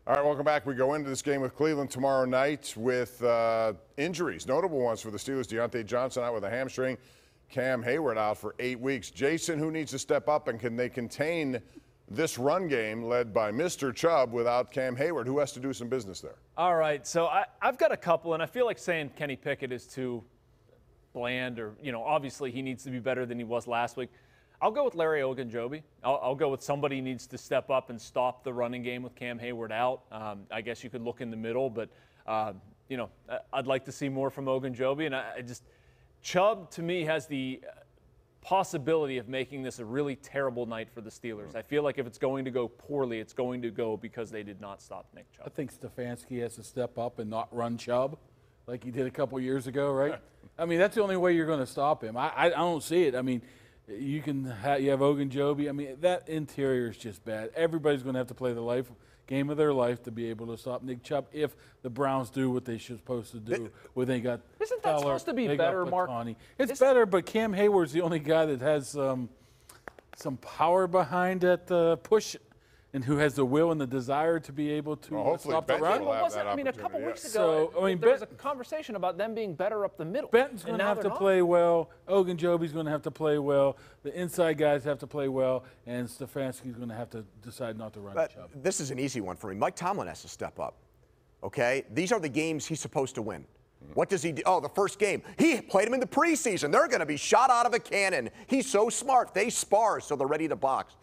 All right, welcome back. We go into this game with Cleveland tomorrow night with injuries, notable ones for the Steelers. Deontay Johnson out with a hamstring. Cam Hayward out for 8 weeks. Jason, who needs to step up, and can they contain this run game led by Mr. Chubb without Cam Hayward? Who has to do some business there? All right, so I've got a couple, and I feel like saying Kenny Pickett is too bland, or, obviously he needs to be better than he was last week. I'll go with Larry Ogunjobi. I'll go with somebody who needs to step up and stop the running game with Cam Hayward out. I guess you could look in the middle, but, I'd like to see more from Ogunjobi. And Chubb, to me, has the possibility of making this a really terrible night for the Steelers. I feel like if it's going to go poorly, it's going to go because they did not stop Nick Chubb. I think Stefanski has to step up and not run Chubb like he did a couple years ago, right? I mean, that's the only way you're going to stop him. I don't see it. I mean, you have Ogunjobi. I mean, that interior is just bad. Everybody's going to have to play the game of their life to be able to stop Nick Chubb if the Browns do what they're supposed to do. Where they got Isn't that supposed to be better, Mark? It's better, but Cam Hayward's the only guy that has some power behind that push, and who has the will and the desire to be able to stop the run. A couple weeks ago, there was a conversation about them being better up the middle. Benton's going to have to play well. Ogunjobi's going to have to play well. The inside guys have to play well, and Stefanski's going to have to decide not to run Chubb. This is an easy one for me. Mike Tomlin has to step up. Okay, these are the games he's supposed to win. What does he do? Oh, the first game. He played him in the preseason. They're going to be shot out of a cannon. He's so smart. They spar, so they're ready to box.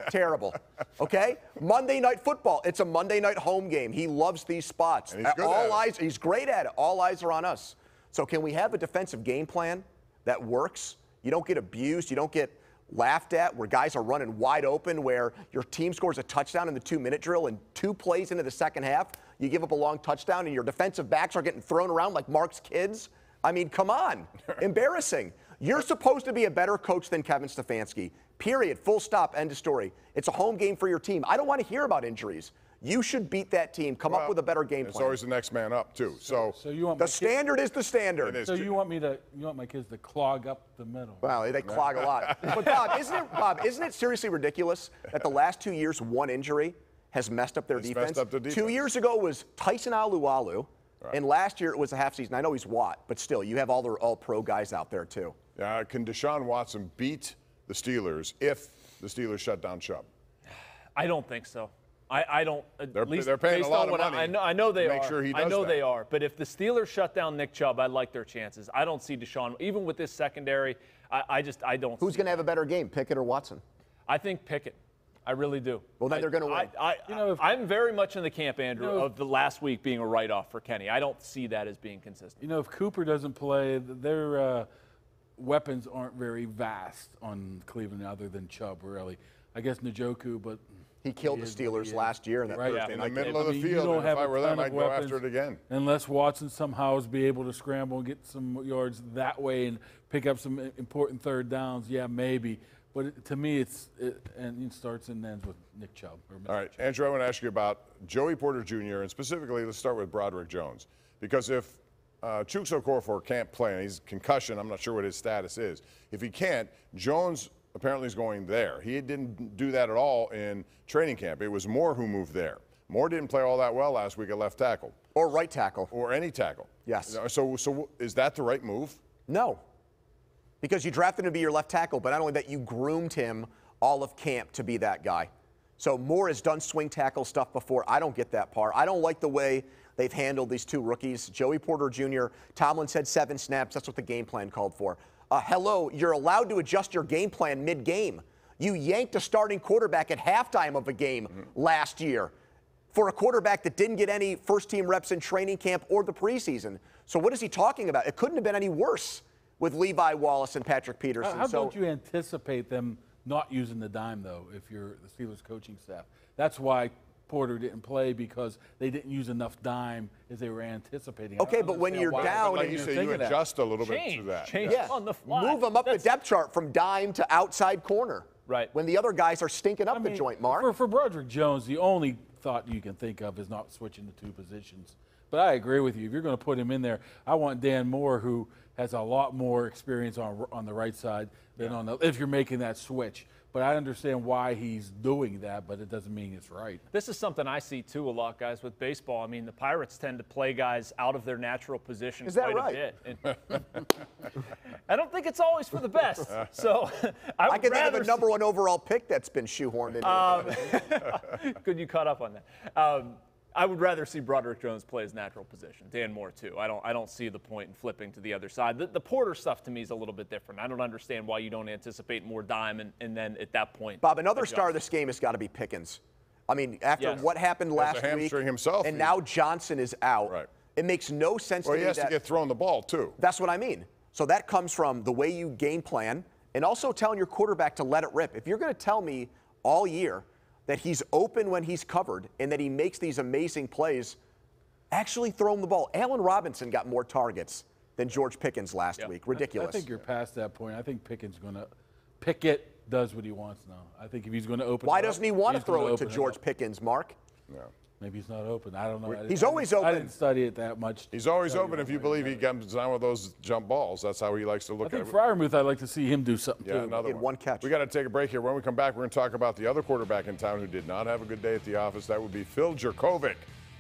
Terrible. Okay? Monday Night Football. It's a Monday night home game. He loves these spots. And he's good at it. He's great at it. All eyes are on us. So can we have a defensive game plan that works? You don't get abused. You don't get laughed at, where guys are running wide open, where your team scores a touchdown in the 2-minute drill, and 2 plays into the second half, you give up a long touchdown, and your defensive backs are getting thrown around like Mark's kids. I mean, come on. Embarrassing. You're supposed to be a better coach than Kevin Stefanski. Period. Full stop. End of story. It's a home game for your team. I don't want to hear about injuries. You should beat that team. Come up with a better game plan. It's always the next man up, too. So you want the standard is the standard. So you want my kids to clog up the middle? Well, they clog a lot. But Bob, isn't it seriously ridiculous that the last 2 years, one injury has messed up their defense? 2 years ago was Tyson Alualu, and last year it was a half season. I know he's Watt, but still, you have all pro guys out there too. Can Deshaun Watson beat the Steelers if the Steelers shut down Chubb? I don't think so. I don't. They're paying a lot of money. I know they to are. make sure he does I know that. they are. But if the Steelers shut down Nick Chubb, I like their chances. I don't see Deshaun, even with this secondary. I don't. Who's going to have a better game, Pickett or Watson? I think Pickett. I really do. Well, then they're going to win. I'm very much in the camp, Andrew, of the last week being a write-off for Kenny. I don't see that as being consistent. If Cooper doesn't play, their weapons aren't very vast on Cleveland other than Chubb, really. I guess Njoku, but he killed the Steelers last year in that Thursday in night the middle of the field. And if I were them, I'd go after it again. Unless Watson somehow is be able to scramble and get some yards that way and pick up some important third downs, yeah, maybe. But to me, it starts and ends with Nick Chubb. All right, Andrew, I want to ask you about Joey Porter Jr., and specifically, let's start with Broderick Jones. Because if Chuks Okorafor can't play, and he's concussion, I'm not sure what his status is. If he can't, Jones apparently is going there. He didn't do that at all in training camp. It was Moore who moved there. Moore didn't play all that well last week at left tackle. Or right tackle. Or any tackle. Yes. So is that the right move? No. Because you drafted him to be your left tackle, but not only that, you groomed him all of camp to be that guy. So Moore has done swing tackle stuff before. I don't get that part. I don't like the way they've handled these 2 rookies. Joey Porter Jr., Tomlin said 7 snaps. That's what the game plan called for. Hello, you're allowed to adjust your game plan mid-game. You yanked a starting quarterback at halftime of a game last year for a quarterback that didn't get any first-team reps in training camp or the preseason. So what is he talking about? It couldn't have been any worse with Levi Wallace and Patrick Peterson. How don't you anticipate them not using the dime, though, if you're the Steelers coaching staff? That's why Porter didn't play, because they didn't use enough dime as they were anticipating. Okay, but when you're down, like you say, you adjust a little bit to that. Change on the fly. Move them up the depth chart from dime to outside corner. Right. When the other guys are stinking up the joint, Mark. For Broderick Jones, the only thought you can think of is not switching the 2 positions. But I agree with you. If you're going to put him in there, I want Dan Moore, who has a lot more experience on the right side than on the, if you're making that switch. But I understand why he's doing that, but it doesn't mean it's right. This is something I see too a lot, guys, with baseball. I mean, the Pirates tend to play guys out of their natural position quite right? a bit. And I don't think it's always for the best. So I can think of a number 1 overall pick that's been shoehorned in. Good you caught up on that. I would rather see Broderick Jones play his natural position. Dan Moore too. I don't see the point in flipping to the other side. The Porter stuff to me is a little bit different. I don't understand why you don't anticipate more dime and then at that point. Bob, another star of this game has got to be Pickens. I mean, after what happened last week, hamstring himself, and now Johnson is out. Right. It makes no sense to me. Well, he has to get thrown the ball too. That's what I mean. So that comes from the way you game plan and also telling your quarterback to let it rip. If you're going to tell me all year that he's open when he's covered and that he makes these amazing plays, actually throw him the ball. Allen Robinson got more targets than George Pickens last week. Ridiculous. I think you're past that point. I think Pickett does what he wants now. I think if he's going to open Why it up, doesn't he want to he's throw gonna it to open George Pickens, Mark? No. Maybe he's not open. I don't know. He's always open. I didn't study it that much. He's always open if you believe he comes down with those jump balls. That's how he likes to look I at think it. Freiermuth, I'd like to see him do something Yeah, too. another He had one catch. We got to take a break here. When we come back, we're going to talk about the other quarterback in town who did not have a good day at the office. That would be Phil Jurkovec.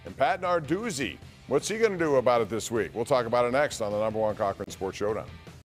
And Pat Narduzzi, what's he going to do about it this week? We'll talk about it next on the #1 Cochran Sports Showdown.